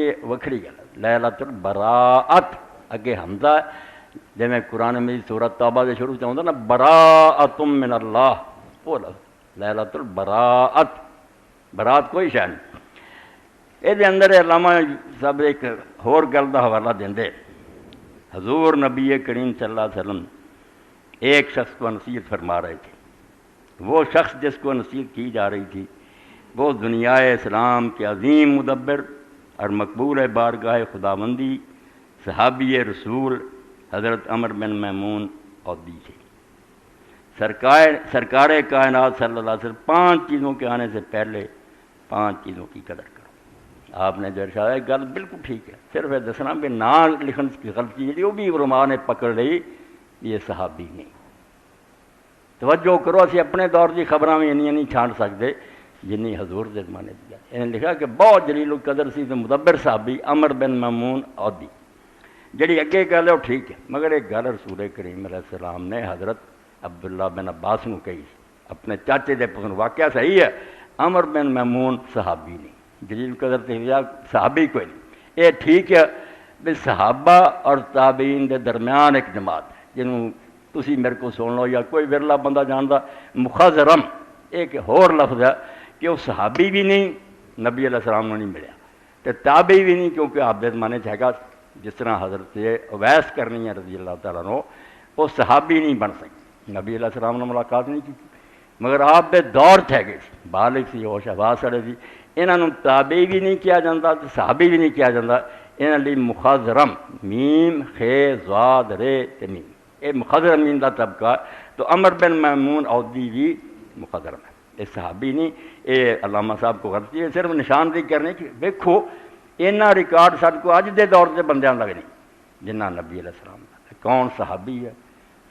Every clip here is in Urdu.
یہ وکھری گل ہے. لیلۃ البراءت اگے حمزہ جی میں قرآن مجید سورۃ توبہ کے شروع سے آتا نا براءۃ من اللہ وہ لفظ لیلۃ البراءت برات کوئی شے نہیں. یہ اندر علامہ صاحب ایک ہور گل کا حوالہ دیں. حضور نبی کریم صلی اللہ علیہ وسلم ایک شخص کو نصیحت فرما رہے تھے. وہ شخص جس کو نصیحت کی جا رہی تھی وہ دنیا اسلام کے عظیم مدبر اور مقبول بارگاہ خداوندی صحابی رسول حضرت عمر بن میمون عودی تھے. سرکار کائنات صلی اللہ علیہ وسلم 5 چیزوں کے آنے سے پہلے 5 چیزوں کی قدر کرو. آپ نے جو ارشاد گل بالکل ٹھیک ہے. صرف یہ دسنا بھی نام لکھن کی غلطی ہے وہ بھی علماء نے پکڑ لی یہ صحابی نہیں. توجہ کرو اسی اپنے دور کی خبراں بھی انہیں نہیں چھانٹ سکتے جنی حضور کے زمانے دیا. انہوں نے لکھا کہ بہت جلیل القدر سی تو مدبر صحابی عمر بن میمون عودی. جڑی اگے گل ہے وہ ٹھیک ہے مگر ایک گل رسول کریم علیہ السلام نے حضرت عبداللہ بن عباس کو کہی اپنے چاچے دے پسند. واقعہ صحیح ہے عمر بن میمون صحابی نہیں جلیل القدر تھے صحابی کوئی نہیں. یہ ٹھیک ہے بھی صحابہ اور تابعین دے درمیان ایک جماعت ہے جنہوں تسی میرے کو سن لو یا کوئی ورلا بندہ جانتا مخضرم ایک ہور لفظ ہے کہ وہ صحابی بھی نہیں نبی علیہ السلام نے نہیں ملیا تو تابعی بھی نہیں کیونکہ آپ دے زمانے ہے گا جس طرح حضرت اویس کرنی ہے رضی اللہ تعالیٰ عنہ وہ صحابی نہیں بن سکتے. نبی علیہ السلام نے ملاقات نہیں کی مگر آپ دے دور تھے گئے بالغ سی ہوش حواس والے سی. انہوں تابعی بھی نہیں کیا جاتا صحابی بھی نہیں کیا جاتا. انہوں لیے مخضرم میم خے زاد رے میم یہ مخضرمین کا طبقہ. تو عمر بن میمون عودی بھی مخضرم ہے یہ صحابی نہیں. یہ علامہ صاحب کو غلطی ہے صرف نشاندہی کرنے کی. دیکھو اینا ریکارڈ سب کو اج دے دور سے بندیاں لگ نہیں جنہ نبی علیہ السلام کا. کون صحابی ہے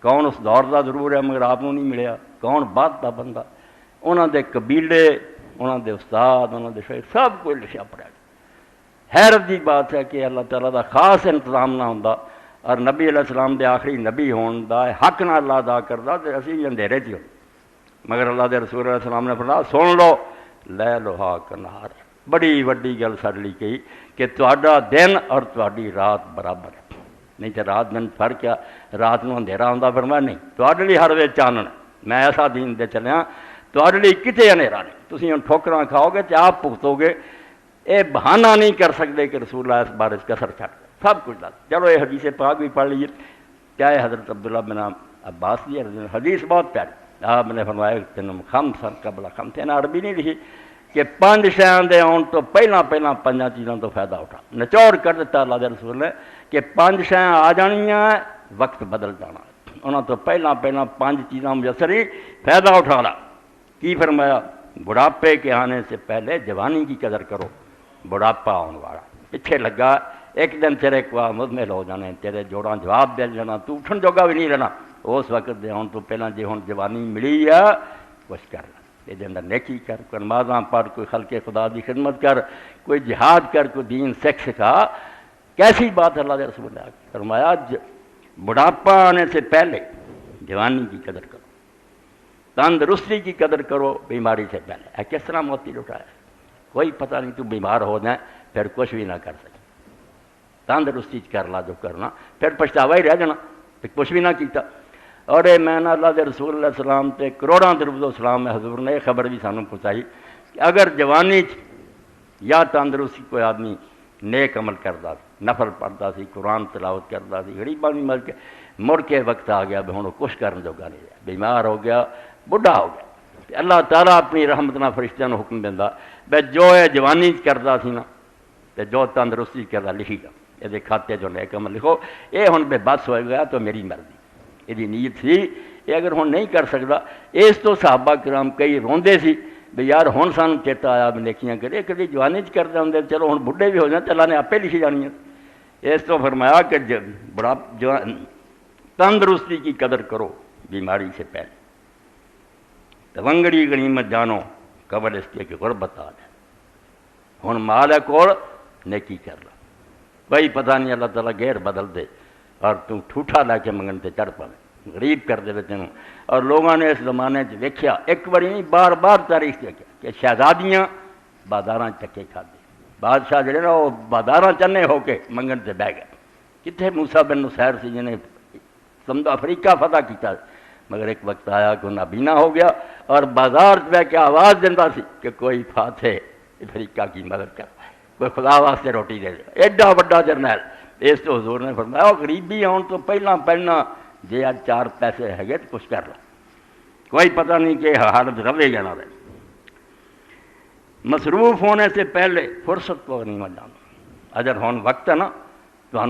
کون اس دور کا ضرور ہے مگر آپ نہیں ملیا. کون بعد کا بندہ انہوں دے قبیلے انہوں دے استاد انہوں دے شاعر سب کوئی لکھا پڑا. حیرت کی بات ہے کہ اللہ تعالیٰ دا خاص انتظام نہ ہوتا اور نبی علیہ السلام دے آخری نبی ہون دا حق نہ اللہ ادا کرتا تو اسی اندھیرے چ ہو. مگر اللہ دے رسول علیہ السلام نے فرمایا سن لو لے لوہا کنار. بڑی وڈی گل ساڈے لئی کہی کہ تہاڈا دن اور تہاڈی رات برابر ہے. نہیں تو رات دن فرق ہے رات نو اندھیرا ہوندا فرمایا نہیں تہاڈے لئی ہر ویلے چانن. میں ایسا دین دے چلیا تہاڈے لئی کتے اندھیرا نہیں. تسی ہن ٹھوکراں کھاؤ گے تے آپ بھگتو گے. یہ بہانہ نہیں کر سکتے کہ رسول اللہ اس بارے کسر چھٹ سب کچھ دس. چلو یہ حدیث پاک بھی پڑھ لیجیے. کیا ہے حضرت عبداللہ بن عباس کی حدیث بہت پیاری. آپ نے فرمایا تینوں خمسن قبل خمس. انہیں عربی نہیں لکھی کہ 5 شیاں دے آن تو پہلا 5 چیزوں تو فائدہ اٹھا. نچوڑ کر دیتا اللہ دے رسول نے کہ 5 شیاں آ جانیاں وقت بدل جانا. انہوں تو پہلا 5 چیزاں میسری فائدہ اٹھا لا. کی فرمایا بڑھاپے کے آنے سے پہلے جوانی کی قدر کرو. بڑھاپا آنے والا پیچھے لگا ایک دن تیرے کو مزمل ہو جانے تیرے جوڑاں جواب دے جانا تو اٹھن جوگا بھی نہیں رہنا. اس وقت دے ہون تو پہلا جی ہوں جوانی ملی ہے کچھ کر یہ اندر نیکی کر کوئی نمازاں پڑھ کوئی خلق خدا دی خدمت کر کوئی جہاد کر کوئی دین سکھا. کیسی بات اللہ دے رسول نے فرمایا بڑھاپا آنے سے پہلے جوانی کی قدر کرو تندرستی کی قدر کرو بیماری سے پہلے. کس طرح موتی لٹایا کوئی پتہ نہیں تو بیمار ہو جائے پھر کچھ بھی نہ کر سکے. تندرستی کر لا جو کرنا پھر پچھتاوا ہی رہ جانا پھر کچھ بھی نہ کیتا. اور میں نے اللہ دے رسول علیہ السلام تے کروڑاں درود و سلام میں حضور نے یہ خبر بھی سانوں پہنچائی کہ اگر جوانی یا تندرستی کوئی آدمی نیک عمل کرتا نفل پڑھتا سی قرآن تلاوت کرتا سی غریباں بھی مل کے مڑ کے وقت آ گیا بھی ہوں کچھ کرنے جوگا نہیں رہا بیمار ہو گیا بڑھا ہو گیا. اللہ تعالیٰ اپنی رحمت نہ فرشتیاں نو حکم دینا بے جو ہے جوانی کرتا سی نا تو جو تندرستی کرتا لکھی گا یہ کھاتے جو نیک عمل لکھو. یہ ہوں بے بس ہو گیا تو میری مرضی یہ نیت سی. یہ اگر ہوں نہیں کر سکتا اس تو صحابہ کرام کئی روندے سی بھی یار ہوں سانو چیتا آیا بھی نیکیاں کرے کدی جوانی کرتے ہوں چلو ہوں بڑھے بھی ہو جائیں اللہ نے آپے لکھی جانی ہے. اس تو فرمایا کہ بڑا تندرستی کی قدر کرو بیماری سے پہلے. تونگڑی غنیمت جانو قبل اس کے کہ غربت آ جائے. ہوں مال ہے کول نیکی کر لا کوئی پتہ نہیں اللہ تعالیٰ غیر بدل دے اور تم ٹھوٹا لے کے منگن تے چڑھ پڑے غریب کر دے تینوں. اور لوگوں نے اس زمانے دیکھا ایک بار نہیں بار بار تاریخ دیکھا کہ شہزادیاں بازاراں چکے کھاتے بادشاہ جڑے نا وہ بازار چنے ہو کے منگن سے بہ گئے. کتنے موسیٰ بن نصیر سی جنہیں سمجھو افریقہ فتح کیتا، مگر ایک وقت آیا کہ نابینا ہو گیا اور بازار بہ کے آواز دینا سی کہ کوئی فاتح افریقہ کی مدد کر، کوئی خدا واسطے روٹی دے دے. ایڈا بڑا جرنیل. اس تو حضور نے فرمایا غریبی آن تو پہلا پہلنا جی آج 4 پیسے ہے تو کچھ کر لو، کوئی پتہ نہیں کہ حالت رہے گا نہ رہے. مصروف ہونے سے پہلے فرصت کو نہیں جانا. اگر ہون وقت ہے نا تو